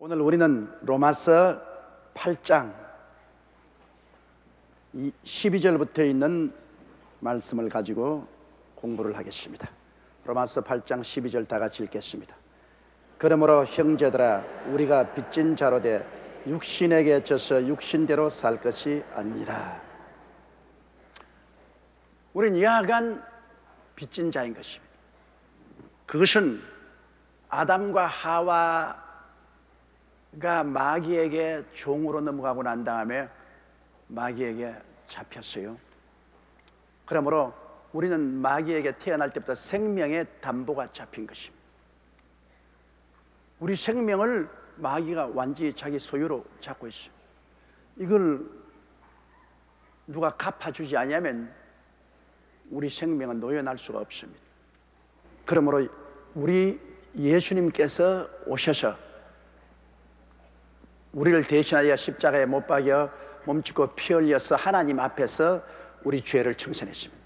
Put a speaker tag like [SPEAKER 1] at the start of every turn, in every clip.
[SPEAKER 1] 오늘 우리는 로마서 8장 12절부터 있는 말씀을 가지고 공부를 하겠습니다. 로마서 8장 12절 다 같이 읽겠습니다. 그러므로 형제들아, 우리가 빚진 자로 돼 육신에게 져서 육신대로 살 것이 아니라. 우리는 야간 빚진 자인 것입니다. 그것은 아담과 하와가 마귀에게 종으로 넘어가고 난 다음에 마귀에게 잡혔어요. 그러므로 우리는 마귀에게 태어날 때부터 생명의 담보가 잡힌 것입니다. 우리 생명을 마귀가 완전히 자기 소유로 잡고 있어요. 이걸 누가 갚아주지 않으면 우리 생명은 노연할 수가 없습니다. 그러므로 우리 예수님께서 오셔서 우리를 대신하여 십자가에 못 박여 몸짓고 피 흘려서 하나님 앞에서 우리 죄를 청산했습니다.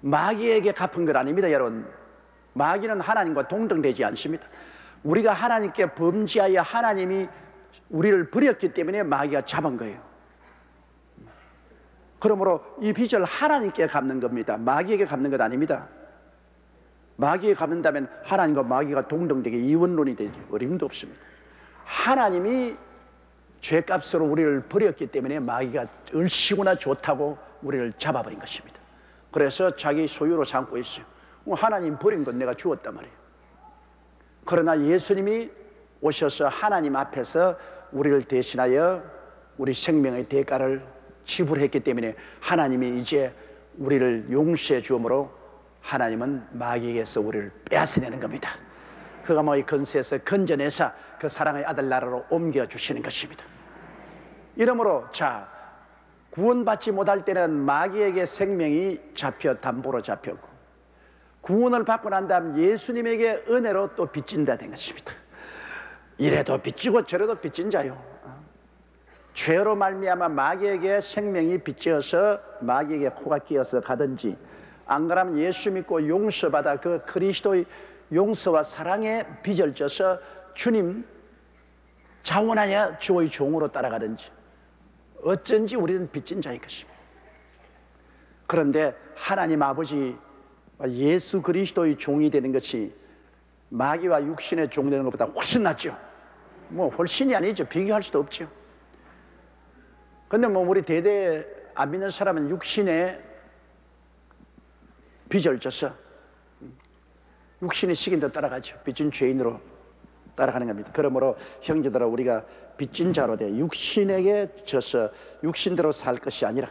[SPEAKER 1] 마귀에게 갚은 것 아닙니다, 여러분. 마귀는 하나님과 동등되지 않습니다. 우리가 하나님께 범죄하여 하나님이 우리를 버렸기 때문에 마귀가 잡은 거예요. 그러므로 이 빚을 하나님께 갚는 겁니다. 마귀에게 갚는 것 아닙니다. 마귀에 갚는다면 하나님과 마귀가 동등되게 이원론이 되지 어림도 없습니다. 하나님이 죄값으로 우리를 버렸기 때문에 마귀가 얼씨구나 좋다고 우리를 잡아버린 것입니다. 그래서 자기 소유로 삼고 있어요. 하나님 버린 건 내가 주었단 말이에요. 그러나 예수님이 오셔서 하나님 앞에서 우리를 대신하여 우리 생명의 대가를 지불했기 때문에 하나님이 이제 우리를 용서해 주므로 하나님은 마귀에게서 우리를 빼앗아내는 겁니다. 그가 이 건세에서 건져내서 그 사랑의 아들 나라로 옮겨주시는 것입니다. 이러므로 구원받지 못할 때는 마귀에게 생명이 담보로 잡혔고, 구원을 받고 난 다음 예수님에게 은혜로 또 빚진다는 것입니다. 이래도 빚지고 저래도 빚진 자요. 죄로 말미암아 마귀에게 생명이 빚져서 마귀에게 코가 끼어서 가든지, 안 그러면 예수 믿고 용서받아 그 그리스도의 용서와 사랑에 빚을 져서 주님 자원하여 주의 종으로 따라가든지, 어쩐지 우리는 빚진 자인 것입니다. 그런데 하나님 아버지 예수 그리스도의 종이 되는 것이 마귀와 육신의 종 되는 것보다 훨씬 낫죠. 훨씬이 아니죠. 비교할 수도 없죠. 근데 우리 대대 안 믿는 사람은 육신에 빚을 져서 육신의 식인도 따라가죠. 빚진 죄인으로 따라가는 겁니다. 그러므로 형제들아, 우리가 빚진 자로 돼 육신에게 져서 육신대로 살 것이 아니라,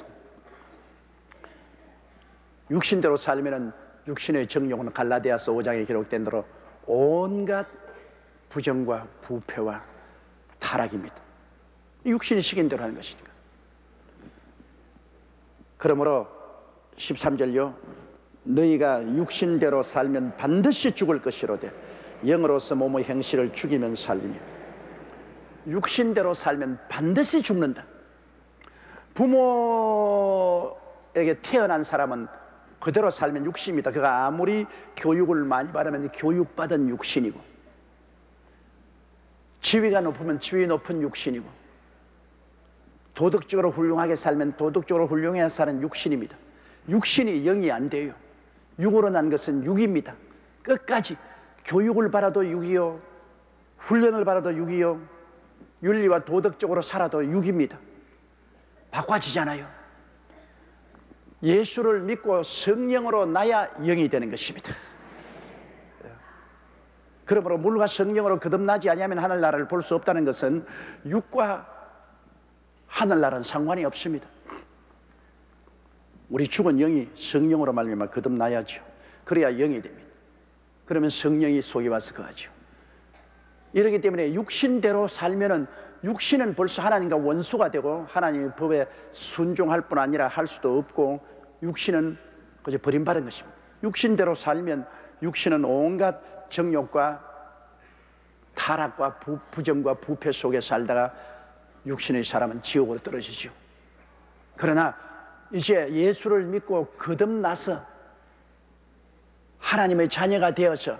[SPEAKER 1] 육신대로 살면은 육신의 정욕은 갈라디아서 5장에 기록된 대로 온갖 부정과 부패와 타락입니다. 육신이 식인대로 하는 것이니까. 그러므로 13절요, 너희가 육신대로 살면 반드시 죽을 것이로되 영으로서 몸의 행실을 죽이면 살리며. 육신대로 살면 반드시 죽는다. 부모에게 태어난 사람은 그대로 살면 육신입니다. 그가 아무리 교육을 많이 받으면 교육받은 육신이고, 지위가 높으면 지위 높은 육신이고, 도덕적으로 훌륭하게 살면 도덕적으로 훌륭해 사는 육신입니다. 육신이 영이 안 돼요. 육으로 난 것은 육입니다. 끝까지 교육을 받아도 육이요, 훈련을 받아도 육이요, 윤리와 도덕적으로 살아도 육입니다. 바꿔지잖아요. 예수를 믿고 성령으로 나야 영이 되는 것입니다. 그러므로 물과 성령으로 거듭나지 아니하면 하늘나라를 볼 수 없다는 것은 육과 하늘나라는 상관이 없습니다. 우리 죽은 영이 성령으로 말미암아 거듭나야죠. 그래야 영이 됩니다. 그러면 성령이 속에 와서 거하죠. 이렇기 때문에 육신대로 살면은 육신은 벌써 하나님과 원수가 되고 하나님의 법에 순종할 뿐 아니라 할 수도 없고, 육신은 그저 버림받은 것입니다. 육신대로 살면 육신은 온갖 정욕과 타락과 부정과 부패 속에 살다가 육신의 사람은 지옥으로 떨어지죠. 그러나 이제 예수를 믿고 거듭나서 하나님의 자녀가 되어서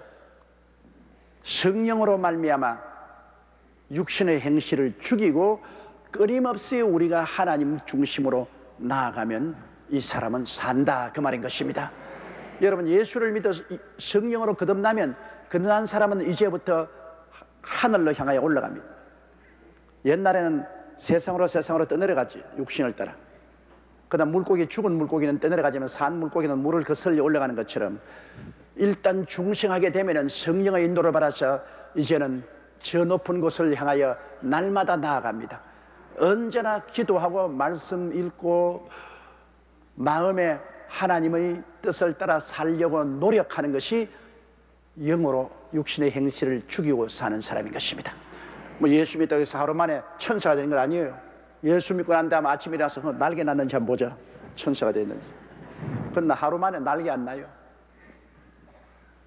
[SPEAKER 1] 성령으로 말미암아 육신의 행실을 죽이고 끊임없이 우리가 하나님 중심으로 나아가면 이 사람은 산다, 그 말인 것입니다. 여러분, 예수를 믿어 성령으로 거듭나면 거듭난 사람은 이제부터 하늘로 향하여 올라갑니다. 옛날에는 세상으로 떠내려갔지, 육신을 따라. 그다음 죽은 물고기는 떠내려가지만 산 물고기는 물을 거슬려 올라가는 것처럼 일단 중생하게 되면은 성령의 인도를 받아서 이제는 저 높은 곳을 향하여 날마다 나아갑니다. 언제나 기도하고 말씀 읽고 마음에 하나님의 뜻을 따라 살려고 노력하는 것이 영으로 육신의 행실을 죽이고 사는 사람인 것입니다. 뭐 예수 믿다고 해서 하루 만에 천사가 되는 건 아니에요. 예수 믿고 난 다음 아침에 일어나서 날개 났는지 한번 보자. 천사가 되는지. 그러나 하루 만에 날개 안 나요.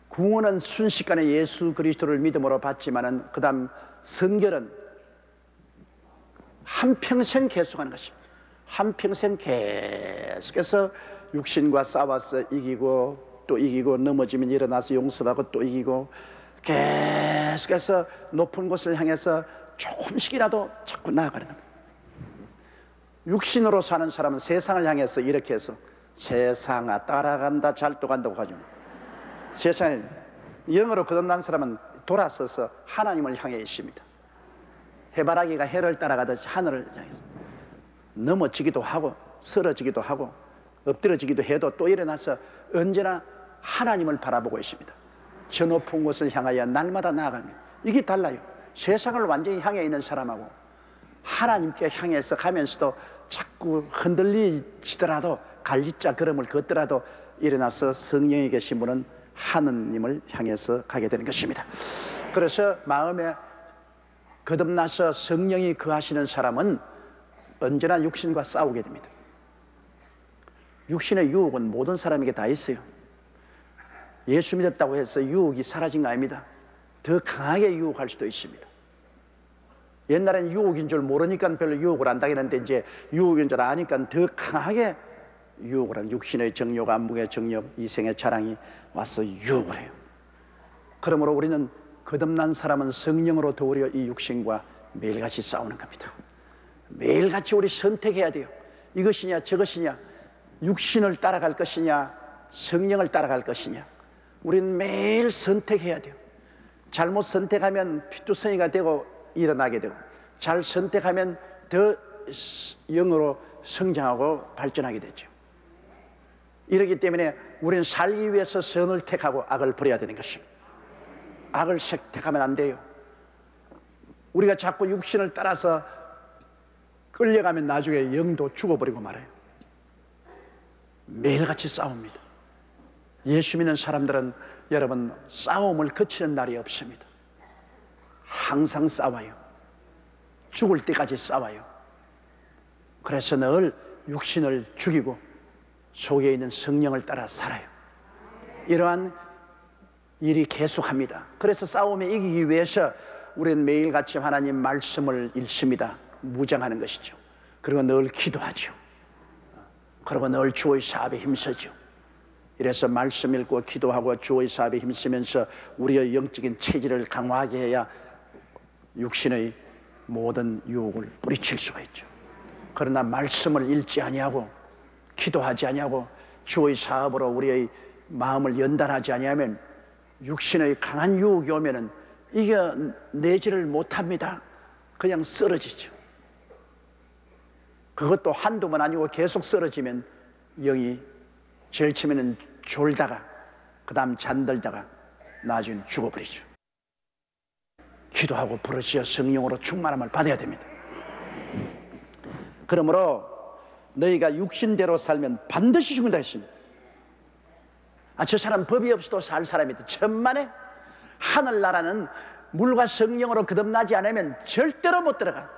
[SPEAKER 1] 구원은 순식간에 예수 그리스도를 믿음으로 받지만은 그 다음 선결은 한평생 계속하는 것입니다. 한평생 계속해서 육신과 싸워서 이기고 또 이기고 넘어지면 일어나서 용서하고 또 이기고 계속해서 높은 곳을 향해서 조금씩이라도 자꾸 나아가는 겁니다. 육신으로 사는 사람은 세상을 향해서 이렇게 해서 세상아 따라간다 잘도 간다고 하죠. 세상에 영으로 거듭난 사람은 돌아서서 하나님을 향해 있습니다. 해바라기가 해를 따라가듯이 하늘을 향해서 넘어지기도 하고 쓰러지기도 하고 엎드러지기도 해도 또 일어나서 언제나 하나님을 바라보고 있습니다. 저 높은 곳을 향하여 날마다 나아갑니다. 이게 달라요. 세상을 완전히 향해 있는 사람하고 하나님께 향해서 가면서도 자꾸 흔들리시더라도 갈짓자 걸음을 걷더라도 일어나서 성령이 계신 분은 하느님을 향해서 가게 되는 것입니다. 그래서 마음에 거듭나서 성령이 거하시는 사람은 언제나 육신과 싸우게 됩니다. 육신의 유혹은 모든 사람에게 다 있어요. 예수 믿었다고 해서 유혹이 사라진 거 아닙니다. 더 강하게 유혹할 수도 있습니다. 옛날엔 유혹인 줄 모르니까 별로 유혹을 안 당했는데 이제 유혹인 줄 아니까 더 강하게 유혹을 하는, 육신의 정욕, 안목의 정욕, 이생의 자랑이 와서 유혹을 해요. 그러므로 우리는 거듭난 사람은 성령으로 도우려 이 육신과 매일같이 싸우는 겁니다. 매일같이 우리 선택해야 돼요. 이것이냐 저것이냐, 육신을 따라갈 것이냐 성령을 따라갈 것이냐, 우리는 매일 선택해야 돼요. 잘못 선택하면 피투성이가 되고 일어나게 되고, 잘 선택하면 더 영으로 성장하고 발전하게 되죠. 이렇기 때문에 우리는 살기 위해서 선을 택하고 악을 버려야 되는 것입니다. 악을 택하면 안 돼요. 우리가 자꾸 육신을 따라서 끌려가면 나중에 영도 죽어버리고 말아요. 매일같이 싸웁니다. 예수 믿는 사람들은 여러분 싸움을 거치는 날이 없습니다. 항상 싸워요. 죽을 때까지 싸워요. 그래서 늘 육신을 죽이고 속에 있는 성령을 따라 살아요. 이러한 일이 계속합니다. 그래서 싸움에 이기기 위해서 우리는 매일같이 하나님 말씀을 읽습니다. 무장하는 것이죠. 그리고 늘 기도하죠. 그리고 늘 주의 사업에 힘쓰죠. 이래서 말씀 읽고 기도하고 주의 사업에 힘쓰면서 우리의 영적인 체질을 강화하게 해야 육신의 모든 유혹을 뿌리칠 수가 있죠. 그러나 말씀을 읽지 아니하고 기도하지 아니하고 주의 사업으로 우리의 마음을 연단하지 아니하면 육신의 강한 유혹이 오면은 이겨 내지를 못합니다. 그냥 쓰러지죠. 그것도 한두 번 아니고 계속 쓰러지면 영이 제일 처음에는 졸다가 그 다음 잠들다가 나중에 죽어버리죠. 기도하고 부르짖어 성령으로 충만함을 받아야 됩니다. 그러므로 너희가 육신대로 살면 반드시 죽는다 했습니다. 저 사람 법이 없어도 살 사람이다. 천만에 하늘나라는 물과 성령으로 거듭나지 않으면 절대로 못 들어가.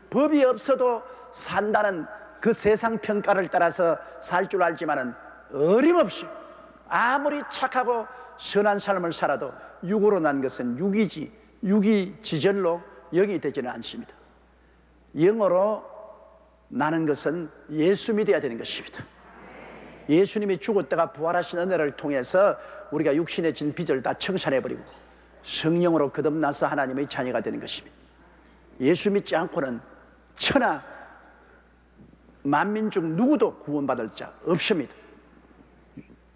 [SPEAKER 1] 법이 없어도 산다는 그 세상 평가를 따라서 살 줄 알지만은 어림없이 아무리 착하고 선한 삶을 살아도 육으로 난 것은 육이지, 육이 지절로 영이 되지는 않습니다. 영으로 나는 것은 예수 믿어야 되는 것입니다. 예수님이 죽었다가 부활하신 은혜를 통해서 우리가 육신에 진 빚을 다 청산해버리고 성령으로 거듭나서 하나님의 자녀가 되는 것입니다. 예수 믿지 않고는 천하 만민 중 누구도 구원받을 자 없습니다.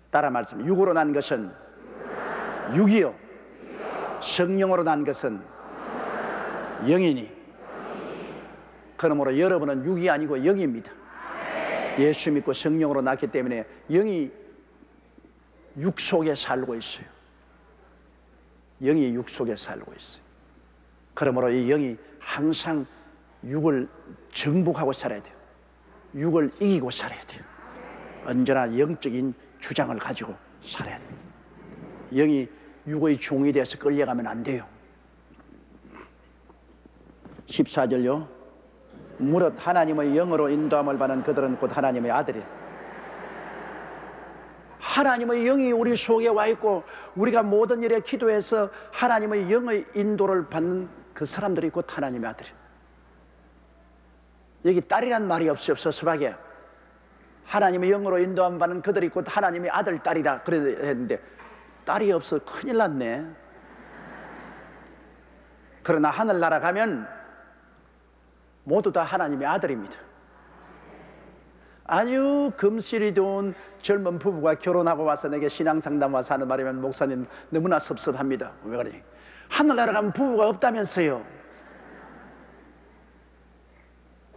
[SPEAKER 1] 따라 말씀, 육으로 난 것은 육이요, 성령으로 난 것은 영이니. 그러므로 여러분은 육이 아니고 영입니다. 예수 믿고 성령으로 낳기 때문에 영이 육 속에 살고 있어요. 영이 육 속에 살고 있어요. 그러므로 이 영이 항상 육을 정복하고 살아야 돼요. 육을 이기고 살아야 돼요. 언제나 영적인 주장을 가지고 살아야 돼요. 영이 육의 종이 돼서 끌려가면 안 돼요. 14절요. 무릇 하나님의 영으로 인도함을 받는 그들은 곧 하나님의 아들이라. 하나님의 영이 우리 속에 와 있고 우리가 모든 일에 기도해서 하나님의 영의 인도를 받는 그 사람들이 곧 하나님의 아들이에요. 여기 딸이란 말이 없어요. 서술하게 하나님의 영으로 인도함 받는 그들이 곧 하나님의 아들, 딸이라 그래야 했는데 딸이 없어 큰일 났네. 그러나 하늘나라 가면 모두 다 하나님의 아들입니다. 아주 금실이 좋은 젊은 부부가 결혼하고 와서 내게 신앙 상담 와서 하는 말이면 목사님 너무나 섭섭합니다. 왜 그러니? 하늘나라 가면 부부가 없다면서요.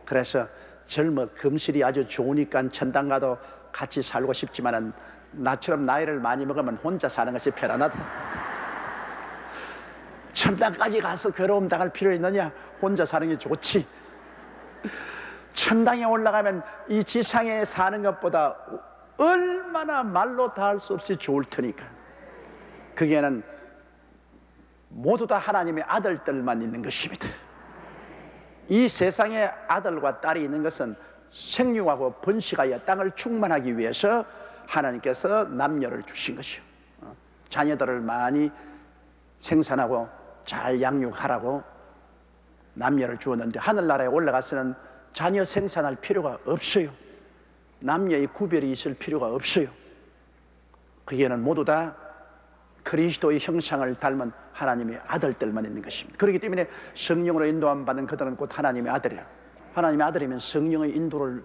[SPEAKER 1] 그래서 젊어 금실이 아주 좋으니까 천당 가도 같이 살고 싶지만은 나처럼 나이를 많이 먹으면 혼자 사는 것이 편안하다. 천당까지 가서 괴로움 당할 필요 있느냐? 혼자 사는 게 좋지. 천당에 올라가면 이 지상에 사는 것보다 얼마나 말로 다 할 수 없이 좋을 테니까. 거기에는 모두 다 하나님의 아들들만 있는 것입니다. 이 세상에 아들과 딸이 있는 것은 생육하고 번식하여 땅을 충만하기 위해서 하나님께서 남녀를 주신 것이요. 자녀들을 많이 생산하고 잘 양육하라고 남녀를 주었는데 하늘나라에 올라가서는 자녀 생산할 필요가 없어요. 남녀의 구별이 있을 필요가 없어요. 거기에는 모두 다 그리스도의 형상을 닮은 하나님의 아들들만 있는 것입니다. 그렇기 때문에 성령으로 인도함 받는 그들은 곧 하나님의 아들이라. 하나님의 아들이면 성령의 인도를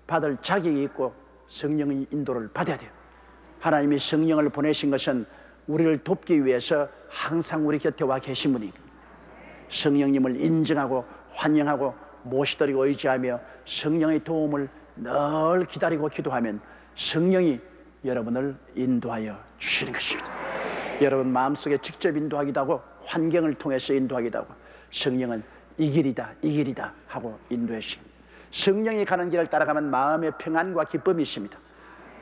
[SPEAKER 1] 받을 자격이 있고 성령의 인도를 받아야 돼요. 하나님이 성령을 보내신 것은 우리를 돕기 위해서 항상 우리 곁에 와 계신 분이 성령님을 인정하고 환영하고 모시드리고 의지하며 성령의 도움을 늘 기다리고 기도하면 성령이 여러분을 인도하여 주시는 것입니다. 여러분 마음속에 직접 인도하기도 하고 환경을 통해서 인도하기도 하고 성령은 이 길이다 이 길이다 하고 인도해 주십니다. 성령이 가는 길을 따라가면 마음의 평안과 기쁨이 있습니다.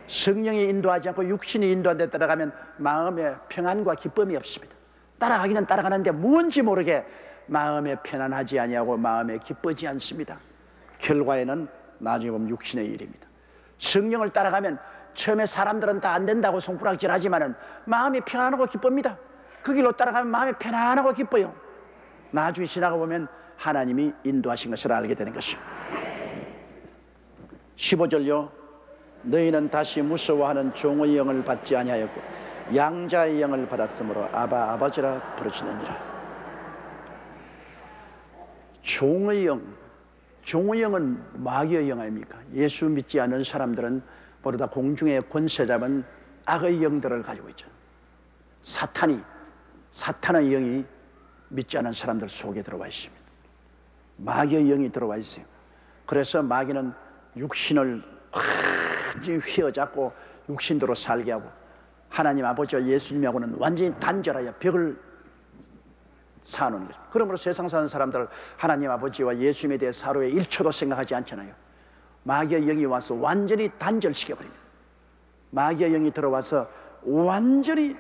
[SPEAKER 1] 성령이 인도하지 않고 육신이 인도하는 데 따라가면 마음의 평안과 기쁨이 없습니다. 따라가기는 따라가는데 뭔지 모르게 마음에 편안하지 아니하고 마음에 기쁘지 않습니다. 결과에는 나중에 보면 육신의 일입니다. 성령을 따라가면 처음에 사람들은 다 안 된다고 손가락질 하지만은 마음이 편안하고 기쁩니다. 그 길로 따라가면 마음이 편안하고 기뻐요. 나중에 지나가 보면 하나님이 인도하신 것을 알게 되는 것입니다. 15절요. 너희는 다시 무서워하는 종의 영을 받지 아니하였고 양자의 영을 받았으므로 아바 아버지라 부르시느니라. 종의 영, 종의 영은 마귀의 영 아닙니까? 예수 믿지 않는 사람들은 모두 다 공중의 권세 잡은 악의 영들을 가지고 있죠. 사탄의 영이 믿지 않는 사람들 속에 들어와 있습니다. 마귀의 영이 들어와 있어요. 그래서 마귀는 육신을 완전히 휘어잡고 육신대로 살게 하고 하나님 아버지와 예수님하고는 완전히 단절하여 벽을 사는 거죠. 그러므로 세상 사는 사람들 하나님 아버지와 예수님에 대해 하루에 1초도 생각하지 않잖아요. 마귀의 영이 와서 완전히 단절시켜버립니다. 마귀의 영이 들어와서 완전히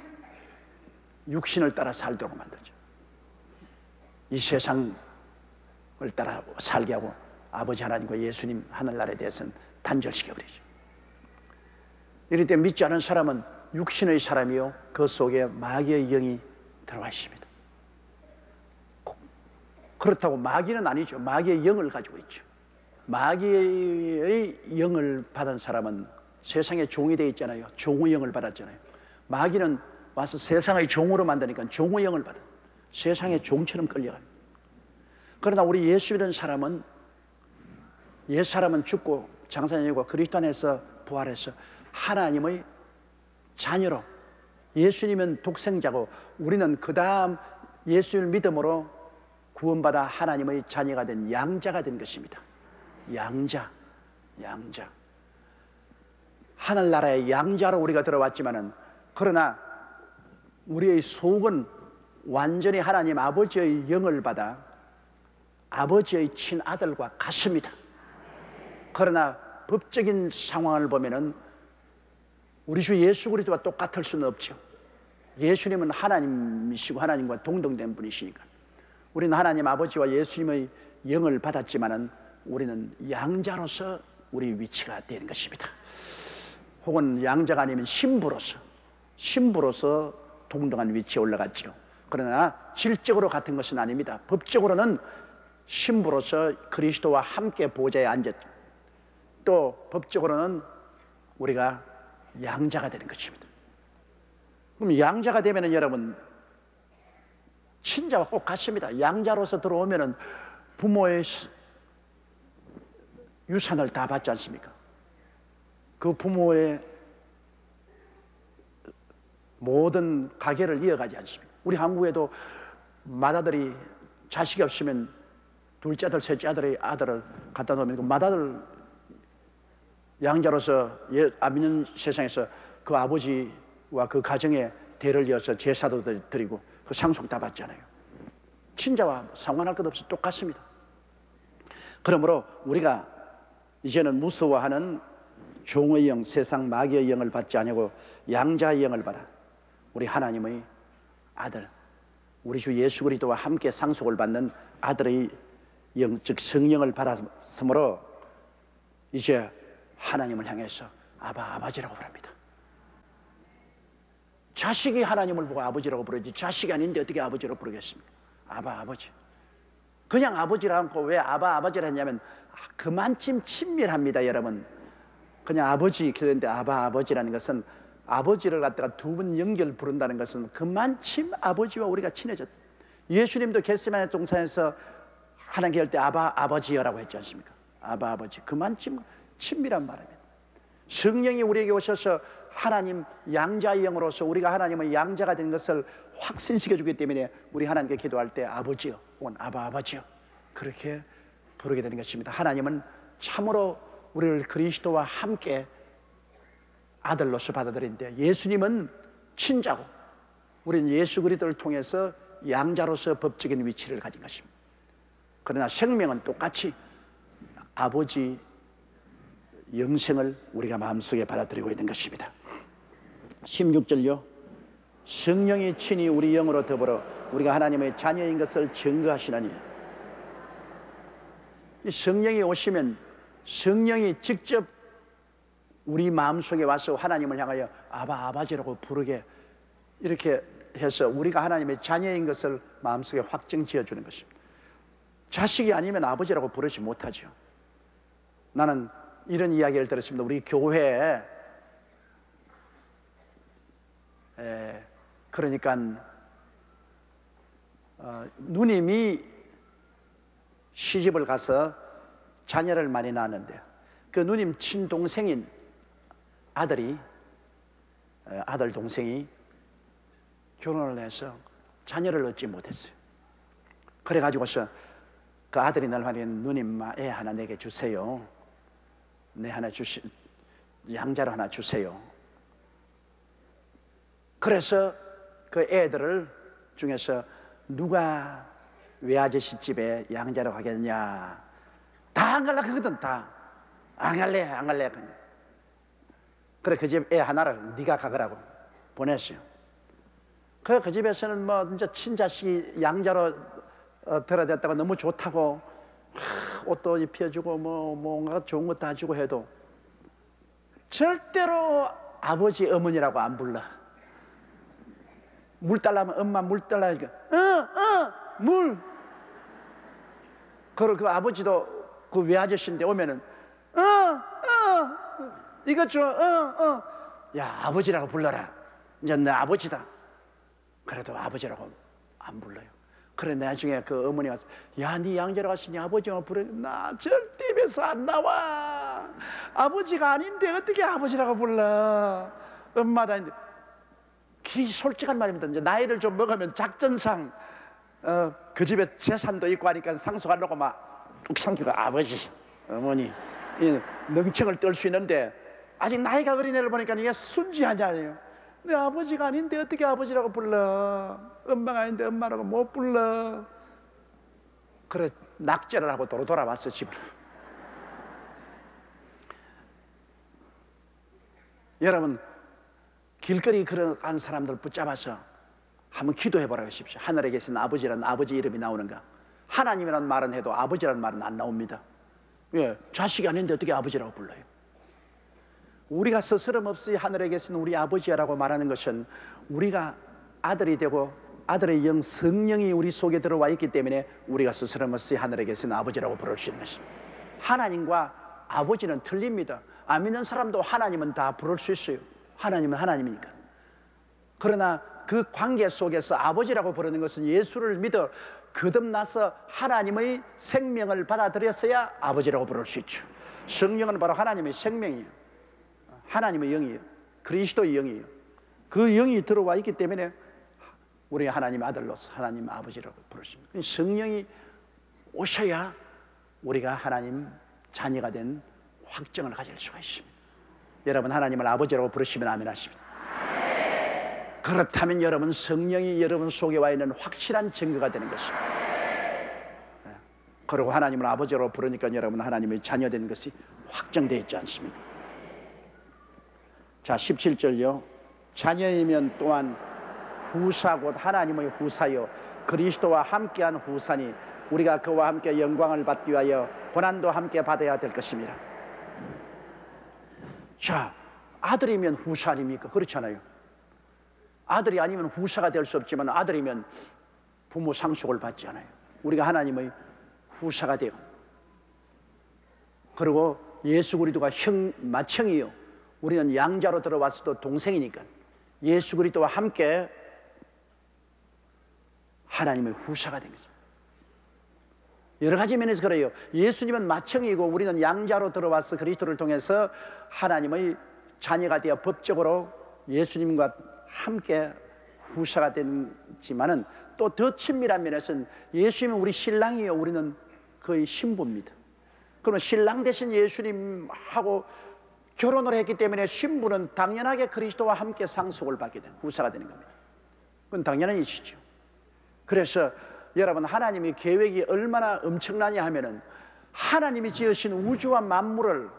[SPEAKER 1] 육신을 따라 살도록 만들죠. 이 세상을 따라 살게 하고 아버지 하나님과 예수님 하늘나라에 대해서는 단절시켜버리죠. 이럴 때 믿지 않은 사람은 육신의 사람이요 그 속에 마귀의 영이 들어와 있습니다. 그렇다고 마귀는 아니죠. 마귀의 영을 가지고 있죠. 마귀의 영을 받은 사람은 세상의 종이 되어 있잖아요. 종의 영을 받았잖아요. 마귀는 와서 세상의 종으로 만드니까 종의 영을 받아 세상의 종처럼 끌려가요. 그러나 우리 예수 믿는 사람은, 옛 사람은 죽고 장사님과 그리스도 안에서 부활해서 하나님의 자녀로, 예수님은 독생자고 우리는 그 다음 예수를 믿음으로 구원받아 하나님의 자녀가 된 양자가 된 것입니다. 양자. 하늘나라의 양자로 우리가 들어왔지만은, 그러나 우리의 속은 완전히 하나님 아버지의 영을 받아 아버지의 친아들과 같습니다. 그러나 법적인 상황을 보면은 우리 주 예수 그리스도와 똑같을 수는 없죠. 예수님은 하나님이시고 하나님과 동등된 분이시니까. 우리는 하나님 아버지와 예수님의 영을 받았지만은 우리는 양자로서 우리 위치가 되는 것입니다. 혹은 양자가 아니면 신부로서 동등한 위치에 올라갔죠. 그러나 질적으로 같은 것은 아닙니다. 법적으로는 신부로서 그리스도와 함께 보좌에 앉았고, 또 법적으로는 우리가 양자가 되는 것입니다. 그럼 양자가 되면은 여러분, 친자와 꼭 같습니다. 양자로서 들어오면은 부모의 유산을 다 받지 않습니까? 그 부모의 모든 가계를 이어가지 않습니까? 우리 한국에도 맏아들이 자식이 없으면 둘째 아들, 셋째 아들을 갖다 놓으면 그 맏아들 양자로서 안 믿는 세상에서 그 아버지와 그 가정에 대를 이어서 제사도 드리고 그 상속 다 받잖아요. 친자와 상관할 것 없이 똑같습니다. 그러므로 우리가 이제는 무서워하는 종의 영, 세상 마귀의 영을 받지 아니하고 양자의 영을 받아 우리 하나님의 아들, 우리 주 예수 그리스도와 함께 상속을 받는 아들의 영, 즉 성령을 받았으므로 이제 하나님을 향해서 아바, 아버지라고 부릅니다. 자식이 하나님을 보고 아버지라고 부르지 자식이 아닌데 어떻게 아버지라고 부르겠습니까? 아바, 아버지. 그냥 아버지라 않고 왜 아바, 아버지라 했냐면 그만큼 친밀합니다, 여러분. 그냥 아버지 그런데 아바, 아버지라는 것은 아버지를 갖다가 두 번 연결 부른다는 것은 그만큼 아버지와 우리가 친해졌다. 예수님도 겟세마네 동산에서 하나님께 할 때 아바, 아버지여라고 했지 않습니까? 아바, 아버지. 그만큼 친밀한 말입니다. 성령이 우리에게 오셔서 하나님 양자의 영으로서 우리가 하나님의 양자가 된 것을 확신시켜주기 때문에 우리 하나님께 기도할 때 아버지요 혹은 아바, 아버지요 그렇게 부르게 되는 것입니다. 하나님은 참으로 우리를 그리스도와 함께 아들로서 받아들이는데, 예수님은 친자고 우리는 예수 그리스도를 통해서 양자로서 법적인 위치를 가진 것입니다. 그러나 생명은 똑같이 아버지 영생을 우리가 마음속에 받아들이고 있는 것입니다. 16절요. 성령이 친히 우리 영으로 더불어 우리가 하나님의 자녀인 것을 증거하시나니. 이 성령이 오시면 성령이 직접 우리 마음속에 와서 하나님을 향하여 아바, 아버지라고 부르게 이렇게 해서 우리가 하나님의 자녀인 것을 마음속에 확정 지어주는 것입니다. 자식이 아니면 아버지라고 부르지 못하죠. 나는 이런 이야기를 들었습니다. 우리 교회에 그러니까 누님이 시집을 가서 자녀를 많이 낳았는데 그 누님 친동생인 아들 동생이 결혼을 해서 자녀를 얻지 못했어요. 그래가지고서 그 아들이 날 말하는 누님 애 하나 내게 주세요. 양자로 하나 주세요. 그래서 그 애들을 중에서 누가 외아저씨 집에 양자로 가겠냐, 다 안 갈라 그거든. 다 안 갈래. 그래 그 집 애 하나를 네가 가거라고 보냈어요. 그 집에서는 뭐 진짜 친자식이 양자로 들어댔다고 너무 좋다고 옷도 입혀주고 뭔가 좋은 거 다 주고 해도 절대로 아버지 어머니라고 안 불러. 물 달라면 엄마 물 달라 하니까 물. 그리고 그 아버지도 그 외아저씨인데 오면은 이거 줘. 야 아버지라고 불러라. 이제 내 아버지다. 그래도 아버지라고 안 불러요. 그래 나중에 그 어머니가 야, 네 양자로 가시 네 아버지가 부르 나 절대 입에서 안 나와. 아버지가 아닌데 어떻게 아버지라고 불러? 엄마도 아닌데. 그 솔직한 말입니다. 이제 나이를 좀 먹으면 작전상 그 집에 재산도 있고 하니까 상속하려고 막 뚝상기고 아버지, 어머니 이 능청을 떨 수 있는데 아직 나이가 어린 애를 보니까 이게 순지하잖아요. 내 아버지가 아닌데 어떻게 아버지라고 불러? 엄마가 아닌데 엄마라고 못 불러. 그래 낙제를 하고 돌아왔어 집으로. 여러분 길거리 걸어간 사람들 붙잡아서 한번 기도해 보라 하십시오. 하늘에 계신 아버지라는 아버지 이름이 나오는가? 하나님이라는 말은 해도 아버지라는 말은 안 나옵니다. 예, 자식이 아닌데 어떻게 아버지라고 불러요? 우리가 스스럼없이 하늘에 계신 우리 아버지라고 말하는 것은 우리가 아들이 되고 아들의 영 성령이 우리 속에 들어와 있기 때문에 우리가 스스럼없이 하늘에 계신 아버지라고 부를 수 있는 것입니다. 하나님과 아버지는 틀립니다. 안 믿는 사람도 하나님은 다 부를 수 있어요. 하나님은 하나님이니까. 그러나 그 관계 속에서 아버지라고 부르는 것은 예수를 믿어 거듭나서 하나님의 생명을 받아들였어야 아버지라고 부를 수 있죠. 성령은 바로 하나님의 생명이에요. 하나님의 영이에요. 그리스도의 영이에요. 그 영이 들어와 있기 때문에 우리 하나님의 아들로서 하나님 아버지라고 부르십니다. 성령이 오셔야 우리가 하나님 자녀가 된 확정을 가질 수가 있습니다. 여러분 하나님을 아버지라고 부르시면 아멘 하십니다. 그렇다면 여러분 성령이 여러분 속에 와 있는 확실한 증거가 되는 것입니다. 그리고 하나님을 아버지라고 부르니까 여러분 하나님의 자녀된 것이 확정되어 있지 않습니까? 자 17절요. 자녀이면 또한 후사 곧 하나님의 후사요 그리스도와 함께한 후사니 우리가 그와 함께 영광을 받기 위하여 고난도 함께 받아야 될 것입니다. 자 아들이면 후사 아닙니까? 그렇잖아요. 아들이 아니면 후사가 될 수 없지만 아들이면 부모 상속을 받지 않아요. 우리가 하나님의 후사가 돼요. 그리고 예수 그리스도가 맏형이요 우리는 양자로 들어왔어도 동생이니까 예수 그리스도와 함께 하나님의 후사가 된 거죠. 여러 가지 면에서 그래요. 예수님은 맏형이고 우리는 양자로 들어와서 그리스도를 통해서 하나님의 자녀가 되어 법적으로 예수님과 함께 후사가 되지만은 또 더 친밀한 면에서는 예수님은 우리 신랑이요 우리는 거의 신부입니다. 그러면 신랑 대신 예수님하고 결혼을 했기 때문에 신부는 당연하게 그리스도와 함께 상속을 받게 되는 후사가 되는 겁니다. 그건 당연한 이치죠. 그래서 여러분 하나님의 계획이 얼마나 엄청나냐 하면은 하나님이 지으신 우주와 만물을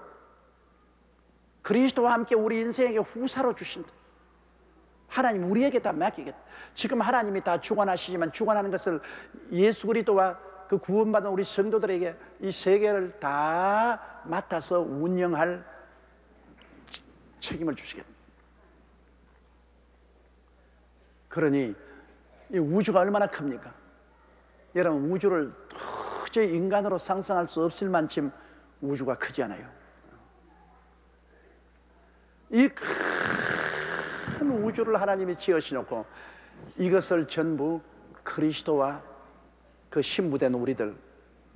[SPEAKER 1] 그리스도와 함께 우리 인생에게 후사로 주신다. 하나님 우리에게 다 맡기겠다. 지금 하나님이 다 주관하시지만 주관하는 것을 예수 그리스도와 그 구원받은 우리 성도들에게 이 세계를 다 맡아서 운영할 책임을 주시겠다. 그러니 이 우주가 얼마나 큽니까? 여러분 우주를 도저히 인간으로 상상할 수 없을 만큼 우주가 크지 않아요. 이 큰 우주를 하나님이 지으시놓고 이것을 전부 그리스도와 그 신부된 우리들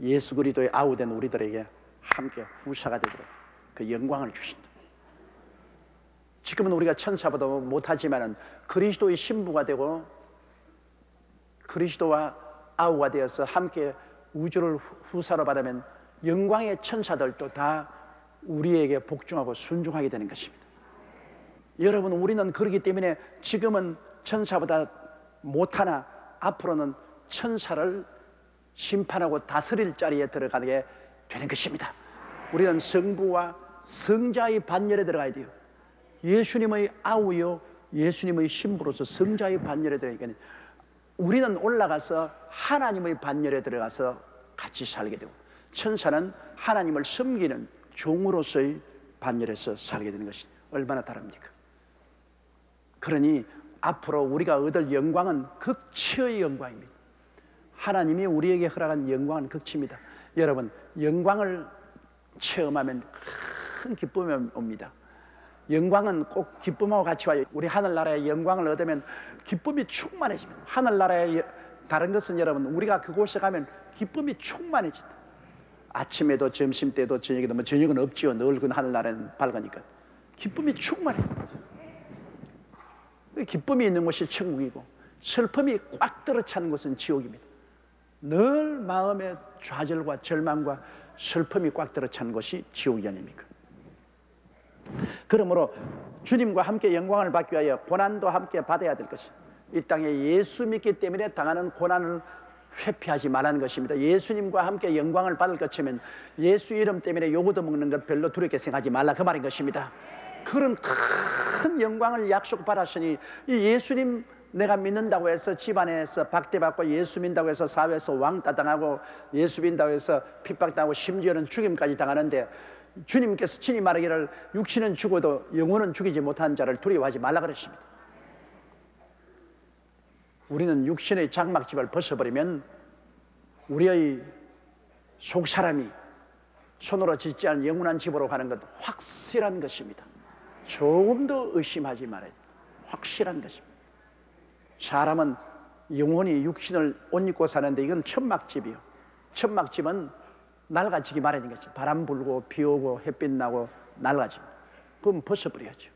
[SPEAKER 1] 예수 그리스도의 아우된 우리들에게 함께 후사가 되도록 그 영광을 주신다. 지금은 우리가 천사보다 못하지만은 그리스도의 신부가 되고 그리스도와 아우가 되어서 함께 우주를 후사로 받으면 영광의 천사들도 다 우리에게 복종하고 순종하게 되는 것입니다. 여러분 우리는 그렇기 때문에 지금은 천사보다 못하나 앞으로는 천사를 심판하고 다스릴 자리에 들어가게 되는 것입니다. 우리는 성부와 성자의 반열에 들어가야 돼요. 예수님의 아우요 예수님의 신부로서 성자의 반열에 들어가니까 우리는 올라가서 하나님의 반열에 들어가서 같이 살게 되고 천사는 하나님을 섬기는 종으로서의 반열에서 살게 되는 것이 얼마나 다릅니까? 그러니 앞으로 우리가 얻을 영광은 극치의 영광입니다. 하나님이 우리에게 허락한 영광은 극치입니다. 여러분 영광을 체험하면 큰 기쁨이 옵니다. 영광은 꼭 기쁨하고 같이 와요. 우리 하늘나라의 영광을 얻으면 기쁨이 충만해집니다. 하늘나라의 다른 것은 여러분, 우리가 그곳에 가면 기쁨이 충만해진다. 아침에도 점심때도 저녁에도, 뭐 저녁은 없지요. 늘 그 하늘나라는 밝으니까 기쁨이 충만해. 기쁨이 있는 곳이 천국이고 슬픔이 꽉 들어찬 곳은 지옥입니다. 늘 마음에 좌절과 절망과 슬픔이 꽉 들어찬 곳이 지옥이 아닙니까? 그러므로 주님과 함께 영광을 받기 위하여 고난도 함께 받아야 될 것입니다. 이 땅에 예수 믿기 때문에 당하는 고난을 회피하지 말라는 것입니다. 예수님과 함께 영광을 받을 것이면 예수 이름 때문에 요구도 먹는 것 별로 두렵게 생각하지 말라, 그 말인 것입니다. 그런 큰 영광을 약속받았으니 이 예수님 내가 믿는다고 해서 집안에서 박대받고, 예수 믿는다고 해서 사회에서 왕따 당하고, 예수 믿는다고 해서 핍박당하고 심지어는 죽임까지 당하는데, 주님께서 친히 말하기를 육신은 죽어도 영혼은 죽이지 못한 자를 두려워하지 말라 그러십니다. 우리는 육신의 장막집을 벗어버리면 우리의 속사람이 손으로 짓지 않은 영원한 집으로 가는 것 확실한 것입니다. 조금 더 의심하지 말아야 돼요. 확실한 것입니다. 사람은 영혼이 육신을 옷 입고 사는데 이건 천막집이요. 천막집은 낡아지기 마련인 거죠. 바람 불고 비 오고 햇빛 나고 낡아집니다. 그럼 벗어버려야죠.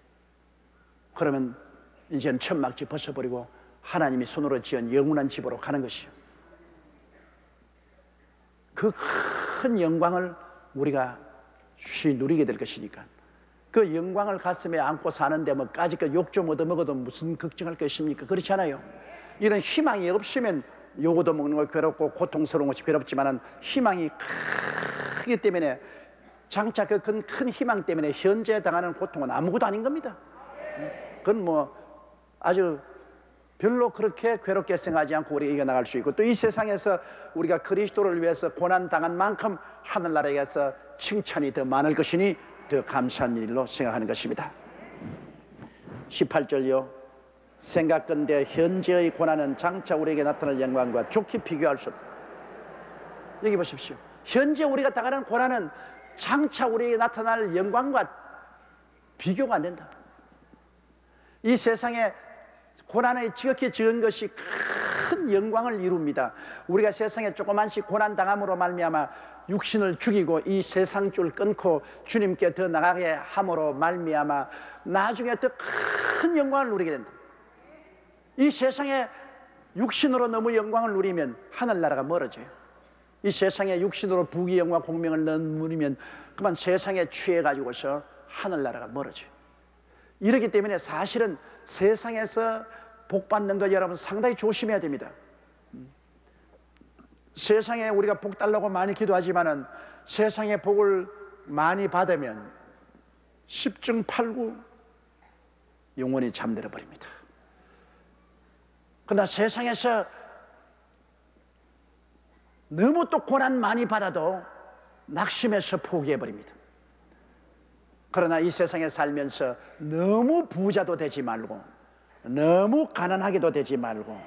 [SPEAKER 1] 그러면 이제는 천막집 벗어버리고 하나님이 손으로 지은 영원한 집으로 가는 것이요. 그 큰 영광을 우리가 쉬 누리게 될 것이니까 그 영광을 가슴에 안고 사는데 뭐 까짓것 욕 좀 얻어먹어도 무슨 걱정할 것입니까? 그렇지 않아요. 이런 희망이 없으면 요거도 먹는 거 괴롭고 고통스러운 것이 괴롭지만은 희망이 크기 때문에, 장차 그 큰 희망 때문에 현재 당하는 고통은 아무것도 아닌 겁니다. 그건 뭐 아주 별로 그렇게 괴롭게 생각하지 않고 우리가 이겨나갈 수 있고, 또 이 세상에서 우리가 그리스도를 위해서 고난당한 만큼 하늘나라에서 칭찬이 더 많을 것이니 더 감사한 일로 생각하는 것입니다. 18절요. 생각건대 현재의 고난은 장차 우리에게 나타날 영광과 좋게 비교할 수 없다. 여기 보십시오. 현재 우리가 당하는 고난은 장차 우리에게 나타날 영광과 비교가 안 된다. 이 세상에 고난의 지극히 적은 것이 큰 영광을 이룹니다. 우리가 세상에 조그만씩 고난 당함으로 말미암아 육신을 죽이고 이 세상 줄 끊고 주님께 더 나가게 함으로 말미암아 나중에 더 큰 영광을 누리게 된다. 이 세상에 육신으로 너무 영광을 누리면 하늘나라가 멀어져요. 이 세상에 육신으로 부귀 영광 공명을 누리면 그만 세상에 취해가지고서 하늘나라가 멀어져요. 이렇기 때문에 사실은 세상에서 복 받는 것 여러분 상당히 조심해야 됩니다. 세상에 우리가 복 달라고 많이 기도하지만은 세상에 복을 많이 받으면 10중 8구 영원히 잠들어 버립니다. 그러나 세상에서 너무 또 고난 많이 받아도 낙심해서 포기해 버립니다. 그러나 이 세상에 살면서 너무 부자도 되지 말고 너무 가난하게도 되지 말고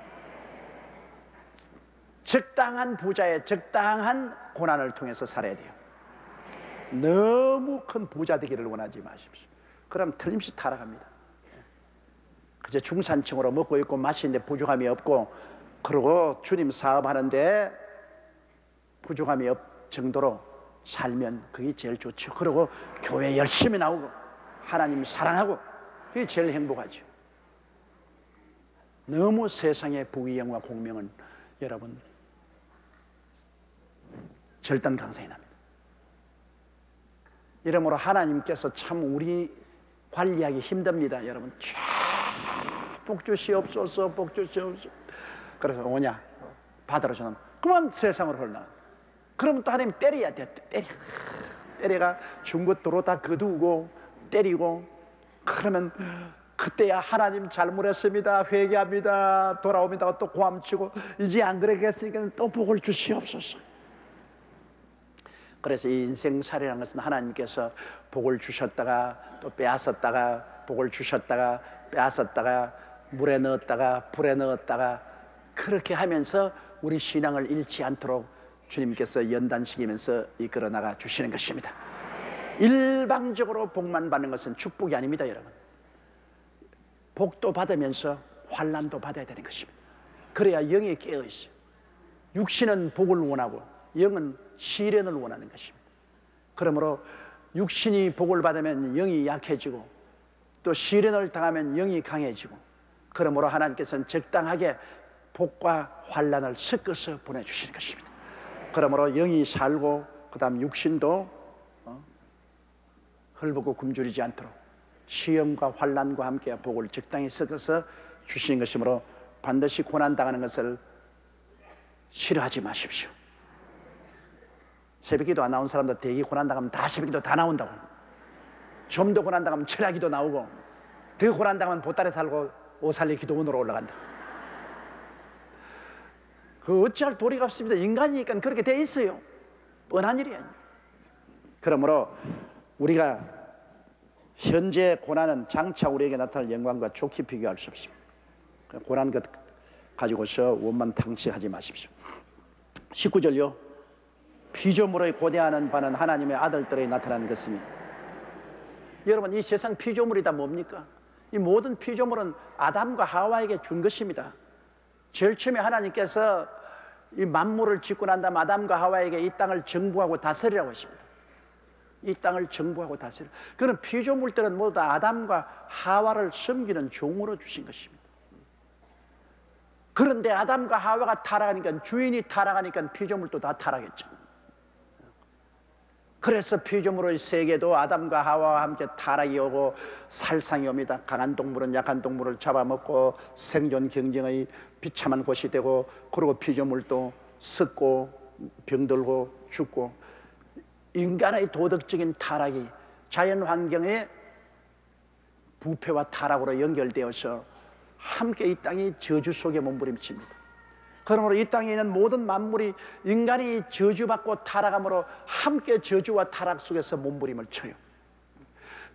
[SPEAKER 1] 적당한 부자의 적당한 고난을 통해서 살아야 돼요. 너무 큰 부자 되기를 원하지 마십시오. 그럼 틀림없이 타락합니다. 그저 중산층으로 먹고 있고 마시는데 부족함이 없고, 그리고 주님 사업하는데 부족함이 없 정도로 살면 그게 제일 좋죠. 그리고 교회 열심히 나오고 하나님 사랑하고 그게 제일 행복하죠. 너무 세상의 부귀 영화 공명은 여러분 절단 강상이 납니다. 이러므로 하나님께서 참 우리 관리하기 힘듭니다. 여러분 복 주시옵소서, 복 주시옵소서. 그래서 오냐 받으러 주면 그만 세상으로 흘러나. 그러면 또 하나님 때려야 돼. 때려가 준 것도로 다 거두고 때리고, 그러면 그때야 하나님 잘못했습니다, 회개합니다, 돌아옵니다, 또 고함치고 이제 안 그러겠으니까 또 복을 주시옵소서. 그래서 이 인생살이라는 것은 하나님께서 복을 주셨다가 또 빼앗았다가, 복을 주셨다가 빼앗았다가, 물에 넣었다가 불에 넣었다가, 그렇게 하면서 우리 신앙을 잃지 않도록 주님께서 연단시키면서 이끌어 나가 주시는 것입니다. 일방적으로 복만 받는 것은 축복이 아닙니다. 여러분, 복도 받으면서 환난도 받아야 되는 것입니다. 그래야 영이 깨어있어요. 육신은 복을 원하고 영은 시련을 원하는 것입니다. 그러므로 육신이 복을 받으면 영이 약해지고 또 시련을 당하면 영이 강해지고, 그러므로 하나님께서는 적당하게 복과 환난을 섞어서 보내주시는 것입니다. 그러므로 영이 살고 그 다음 육신도 헐벗고 굶주리지 않도록 시험과 환난과 함께 복을 적당히 섞어서 주시는 것이므로 반드시 고난당하는 것을 싫어하지 마십시오. 새벽기도 안 나온 사람들 대기 고난당하면 다 새벽기도 다 나온다고. 좀 더 고난당하면 철야기도 나오고, 더 고난당하면 보따리 달고 오살리 기도원으로 올라간다. 그 어찌할 도리가 없습니다. 인간이니까 그렇게 돼 있어요. 뻔한 일이 아니에요. 그러므로 우리가 현재 고난은 장차 우리에게 나타날 영광과 좋게 비교할 수 없습니다. 고난 것 가지고서 원만탕치하지 마십시오. 19절요. 피조물의 고대하는 바는 하나님의 아들들에 나타나는 것이니. 여러분, 이 세상 피조물이 다 뭡니까? 이 모든 피조물은 아담과 하와에게 준 것입니다. 제일 처음에 하나님께서 이 만물을 짓고 난 다음 아담과 하와에게 이 땅을 정부하고 다스리라고 했습니다. 이 땅을 정부하고 다스려. 그런 피조물들은 모두 다 아담과 하와를 섬기는 종으로 주신 것입니다. 그런데 아담과 하와가 타락하니까, 주인이 타락하니까 피조물도 다 타락했죠. 그래서 피조물의 세계도 아담과 하와와 함께 타락이 오고 살상이 옵니다. 강한 동물은 약한 동물을 잡아먹고 생존 경쟁의 비참한 곳이 되고, 그리고 피조물도 썩고 병들고 죽고, 인간의 도덕적인 타락이 자연 환경의 부패와 타락으로 연결되어서 함께 이 땅이 저주 속에 몸부림칩니다. 그러므로 이 땅에 있는 모든 만물이 인간이 저주받고 타락함으로 함께 저주와 타락 속에서 몸부림을 쳐요.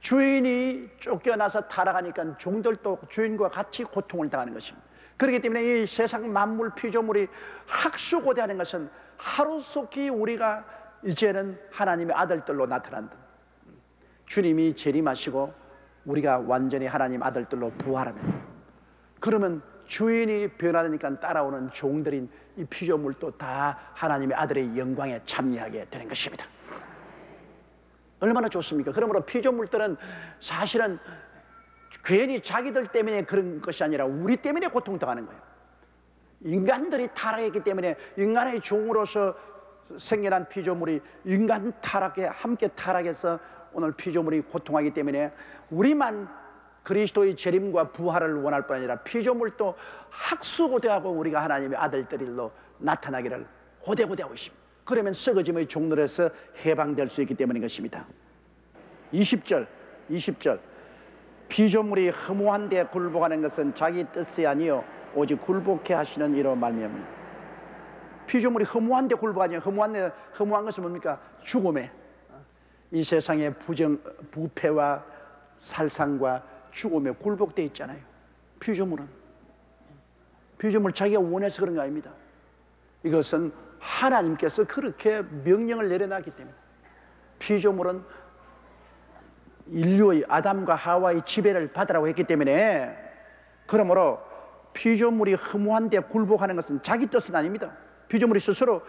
[SPEAKER 1] 주인이 쫓겨나서 타락하니까 종들도 주인과 같이 고통을 당하는 것입니다. 그렇기 때문에 이 세상 만물 피조물이 학수고대하는 것은 하루속히 우리가 이제는 하나님의 아들들로 나타난다. 주님이 재림하시고 우리가 완전히 하나님 아들들로 부활하면, 그러면 주인이 변하니까 따라오는 종들인 이 피조물도 다 하나님의 아들의 영광에 참여하게 되는 것입니다. 얼마나 좋습니까? 그러므로 피조물들은 사실은 괜히 자기들 때문에 그런 것이 아니라 우리 때문에 고통당하는 거예요. 인간들이 타락했기 때문에, 인간의 종으로서 생겨난 피조물이 인간 타락에 함께 타락해서 오늘 피조물이 고통하기 때문에, 우리만 그리스도의 재림과 부활을 원할 뿐 아니라 피조물도 학수고대하고 우리가 하나님의 아들들로 나타나기를 고대고대하고 있습니다. 그러면 썩어짐의 종로에서 해방될 수 있기 때문인 것입니다. 20절 피조물이 허무한 데 굴복하는 것은 자기 뜻이 아니요 오직 굴복해 하시는 이로 말미암습니다. 피조물이 허무한 데 굴복하지, 허무한 것은 뭡니까? 죽음에, 이 세상의 부패와 살상과 죽음에 굴복되어 있잖아요. 피조물은 자기가 원해서 그런 거 아닙니다. 이것은 하나님께서 그렇게 명령을 내려놨기 때문에, 피조물은 인류의 아담과 하와의 지배를 받으라고 했기 때문에, 그러므로 피조물이 허무한 데 굴복하는 것은 자기 뜻은 아닙니다. 피조물이 스스로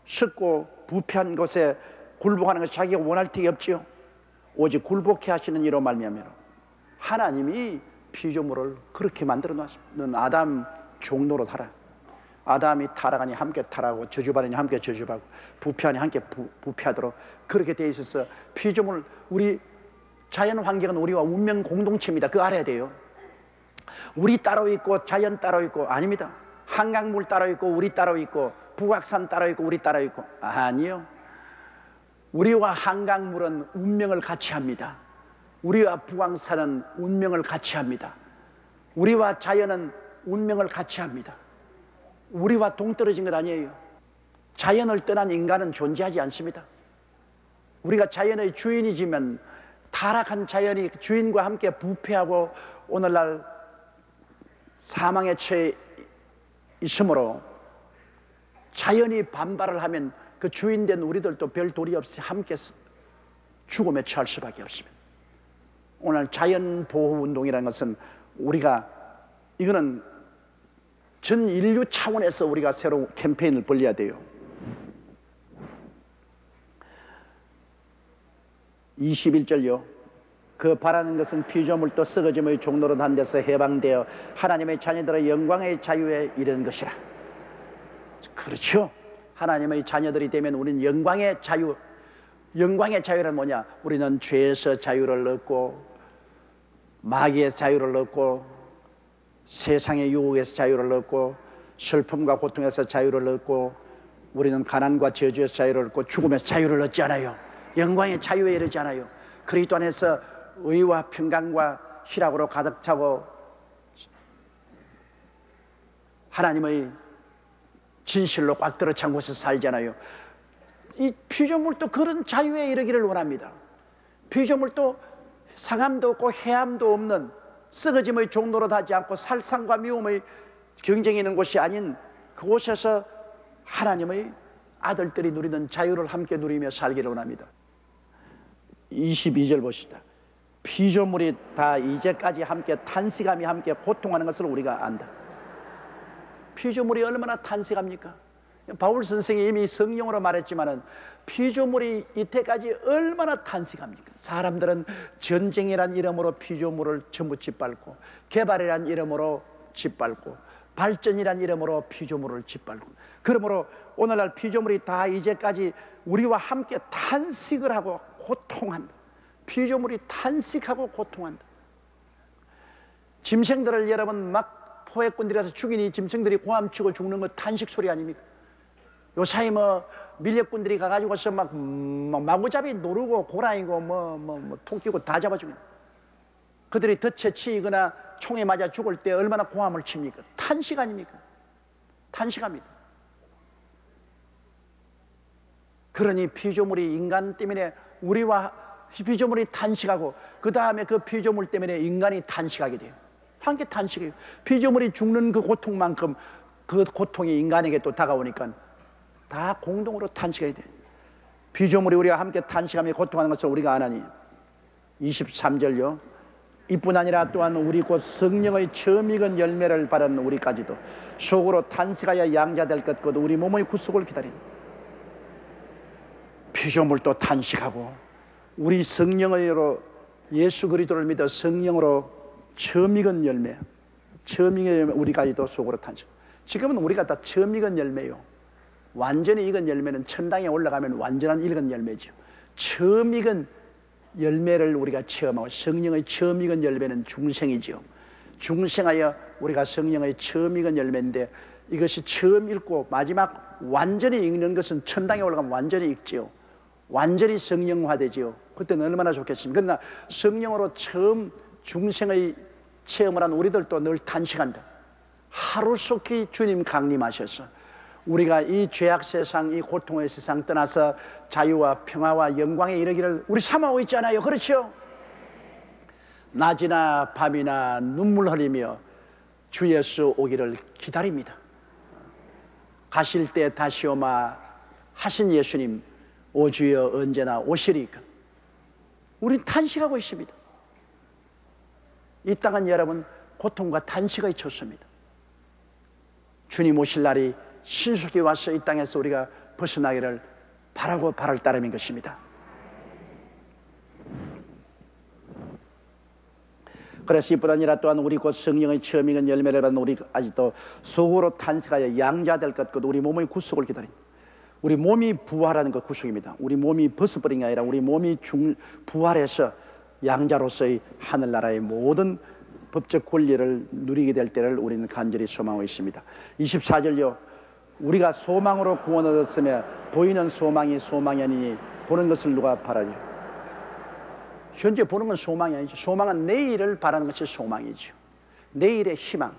[SPEAKER 1] 썩고 부패한 것에 굴복하는 것이 자기가 원할 턱이 없지요. 오직 굴복해 하시는 이로 말미암아 하나님이 피조물을 그렇게 만들어 놨습니다. 아담 종로로 살아. 아담이 타락하니 함께 타락하고, 저주받으니 함께 저주받고, 부패하니 함께 부패하도록 그렇게 되어 있어서 피조물, 우리 자연 환경은 우리와 운명 공동체입니다. 그거 알아야 돼요. 우리 따로 있고 자연 따로 있고, 아닙니다. 한강물 따로 있고 우리 따로 있고, 북악산 따로 있고 우리 따로 있고, 아니요. 우리와 한강물은 운명을 같이 합니다. 우리와 북왕산은 운명을 같이 합니다. 우리와 자연은 운명을 같이 합니다. 우리와 동떨어진 것 아니에요. 자연을 떠난 인간은 존재하지 않습니다. 우리가 자연의 주인이지만 타락한 자연이 주인과 함께 부패하고 오늘날 사망에 처해 있으므로 자연이 반발을 하면 그 주인된 우리들도 별 도리 없이 함께 죽음에 처할 수밖에 없습니다. 오늘 자연보호운동이라는 것은 우리가, 이거는 전 인류 차원에서 우리가 새로운 캠페인을 벌려야 돼요. 21절요. 그 바라는 것은 피조물도 썩어짐의 종로로 한 데서 해방되어 하나님의 자녀들의 영광의 자유에 이르는 것이라. 그렇죠. 하나님의 자녀들이 되면 우리는 영광의 자유. 영광의 자유란 뭐냐? 우리는 죄에서 자유를 얻고 마귀의 자유를 얻고 세상의 유혹에서 자유를 얻고 슬픔과 고통에서 자유를 얻고 우리는 가난과 저주에서 자유를 얻고 죽음에서 자유를 얻지 않아요. 영광의 자유에 이르지 않아요. 그리스도 안에서 의와 평강과 희락으로 가득 차고 하나님의 진실로 꽉 들어찬 곳에서 살잖아요. 이 피조물도 그런 자유에 이르기를 원합니다. 피조물도 상함도 없고 해함도 없는 썩어짐의 종로로 하지 않고 살상과 미움의 경쟁이 있는 곳이 아닌 그곳에서 하나님의 아들들이 누리는 자유를 함께 누리며 살기를 원합니다. 22절 보시다. 피조물이 다 이제까지 함께 탄식하며 함께 고통하는 것을 우리가 안다. 피조물이 얼마나 탄식합니까? 바울 선생이 이미 성령으로 말했지만은 피조물이 이때까지 얼마나 탄식합니까? 사람들은 전쟁이란 이름으로 피조물을 전부 짓밟고 개발이란 이름으로 짓밟고 발전이란 이름으로 피조물을 짓밟고 그러므로 오늘날 피조물이 다 이제까지 우리와 함께 탄식을 하고 고통한다. 피조물이 탄식하고 고통한다. 짐승들을 여러분 막 포획꾼들에서 죽인 이 짐승들이 고함치고 죽는 거 탄식 소리 아닙니까? 요사이 뭐 밀렵꾼들이 가가지고서 막 마구잡이 노르고 고라니고 토끼고 다 잡아주면 그들이 덫에 치이거나 총에 맞아 죽을 때 얼마나 고함을 칩니까? 탄식 아닙니까? 탄식합니다. 그러니 피조물이 인간 때문에 우리와 피조물이 탄식하고 그 다음에 그 피조물 때문에 인간이 탄식하게 돼요. 함께 탄식해요. 피조물이 죽는 그 고통만큼 그 고통이 인간에게 또 다가오니까 다 공동으로 탄식해야 돼요. 피조물이 우리와 함께 탄식하며 고통하는 것을 우리가 아나니 23절요. 이뿐 아니라 또한 우리 곧 성령의 처음 익은 열매를 바라는 우리까지도 속으로 탄식하여 양자될 것 곧 우리 몸의 구속을 기다린다. 피조물도 탄식하고 우리 성령으로 예수 그리스도를 믿어 성령으로 처음 익은 열매, 처음 익은 열매 우리까지도 속으로 탄식. 지금은 우리가 다 처음 익은 열매요. 완전히 익은 열매는 천당에 올라가면 완전한 익은 열매죠. 처음 익은 열매를 우리가 체험하고 성령의 처음 익은 열매는 중생이죠. 중생하여 우리가 성령의 처음 익은 열매인데 이것이 처음 읽고 마지막 완전히 읽는 것은 천당에 올라가면 완전히 읽지요. 완전히 성령화되지요. 그때는 얼마나 좋겠습니까? 그러나 성령으로 처음 중생의 체험을 한 우리들도 늘 탄식한다. 하루속히 주님 강림하셔서 우리가 이 죄악 세상, 이 고통의 세상 떠나서 자유와 평화와 영광에 이르기를 우리 삼하고 있잖아요. 그렇죠? 낮이나 밤이나 눈물 흘리며 주 예수 오기를 기다립니다. 가실 때 다시 오마 하신 예수님, 오 주여 언제나 오시리까. 우린 탄식하고 있습니다. 이 땅은 여러분 고통과 탄식의 처소입니다. 주님 오실 날이 신속히 와서 이 땅에서 우리가 벗어나기를 바라고 바랄 따름인 것입니다. 그래서 이뿐 아니라 또한 우리 곧 성령의 처음 익은 열매를 받는 우리 아직도 속으로 탄식하여 양자될 것 곧 우리 몸의 구속을 기다립니다. 우리 몸이 부활하는 것 구속입니다. 우리 몸이 벗어버린 게 아니라 우리 몸이 부활해서 양자로서의 하늘나라의 모든 법적 권리를 누리게 될 때를 우리는 간절히 소망하고 있습니다. 24절요. 우리가 소망으로 구원 얻었으며 보이는 소망이 소망이 아니니 보는 것을 누가 바라니. 현재 보는 건 소망이 아니죠. 소망은 내일을 바라는 것이 소망이죠. 내일의 희망.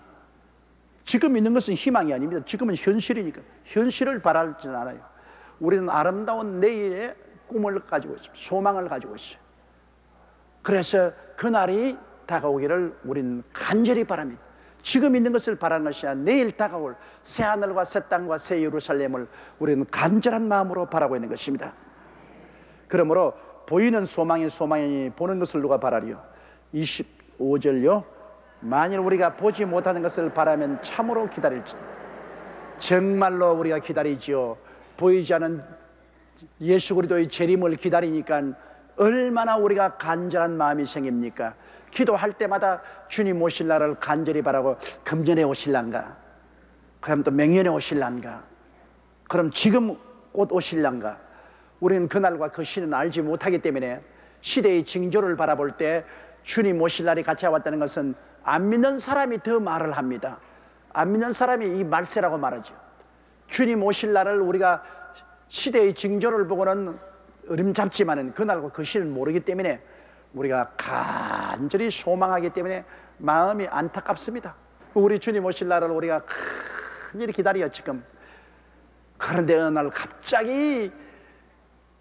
[SPEAKER 1] 지금 있는 것은 희망이 아닙니다. 지금은 현실이니까 현실을 바라지는 않아요. 우리는 아름다운 내일의 꿈을 가지고 있습니다. 소망을 가지고 있어요. 그래서 그날이 다가오기를 우리는 간절히 바랍니다. 지금 있는 것을 바라는 것이 아니라 내일 다가올 새하늘과 새 땅과 새 예루살렘을 우리는 간절한 마음으로 바라고 있는 것입니다. 그러므로 보이는 소망이 소망이니 보는 것을 누가 바라리요. 25절요. 만일 우리가 보지 못하는 것을 바라면 참으로 기다릴지, 정말로 우리가 기다리지요. 보이지 않는 예수 그리스도의 재림을 기다리니까 얼마나 우리가 간절한 마음이 생깁니까? 기도할 때마다 주님 오실 날을 간절히 바라고, 금년에 오실란가? 그럼 또 명년에 오실란가? 그럼 지금 곧 오실란가? 우리는 그날과 그 시는 알지 못하기 때문에 시대의 징조를 바라볼 때 주님 오실 날이 같이 왔다는 것은 안 믿는 사람이 더 말을 합니다. 안 믿는 사람이 이 말세라고 말하죠. 주님 오실 날을 우리가 시대의 징조를 보고는 어림잡지만은 그날과 그 시는 모르기 때문에 우리가 간절히 소망하기 때문에 마음이 안타깝습니다. 우리 주님 오실 날을 우리가 간절히 기다려 지금. 그런데 어느 날 갑자기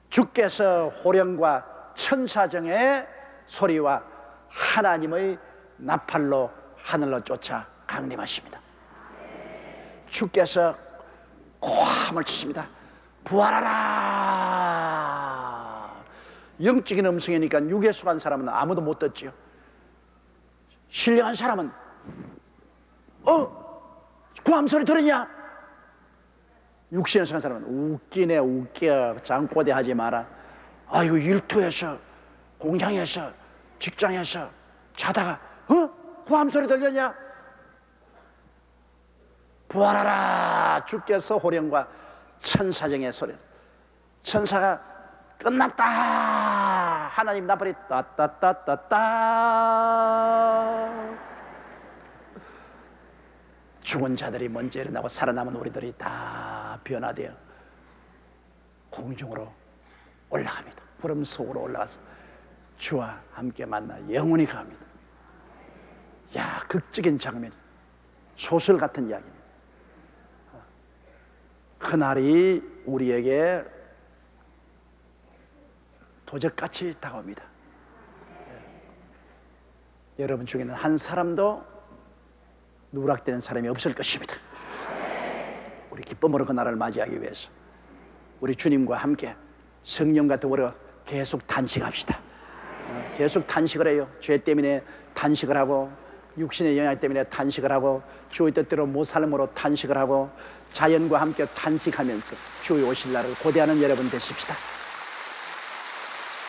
[SPEAKER 1] 주께서 호령과 천사정의 소리와 하나님의 나팔로 하늘로 쫓아 강림하십니다. 주께서 고함을 치십니다. 부활하라. 영적인 음성이니까 육에 속한 사람은 아무도 못 듣지요. 신령한 사람은 고함 소리 들었냐? 육신에 속한 사람은 웃기네 웃겨. 장꼬대 하지 마라. 아이고 일터에서 공장에서 직장에서 자다가 고함 소리 들렸냐? 부활하라. 주께서 호령과 천사정의 소리. 천사가 끝났다. 하나님 나팔이 따따따따따. 죽은 자들이 먼저 일어나고 살아남은 우리들이 다 변화되어 공중으로 올라갑니다. 구름 속으로 올라가서 주와 함께 만나 영원히 갑니다. 야, 극적인 장면, 소설 같은 이야기입니다. 그날이 우리에게 도적같이 다가옵니다. 여러분 중에는 한 사람도 누락되는 사람이 없을 것입니다. 우리 기쁨으로 그날을 맞이하기 위해서 우리 주님과 함께 성령과 더불어 계속 단식합시다. 계속 단식을 해요. 죄 때문에 단식을 하고, 육신의 영향 때문에 단식을 하고, 주의 뜻대로 못 삶으로 단식을 하고, 자연과 함께 단식하면서 주의 오실 날을 고대하는 여러분 되십시다.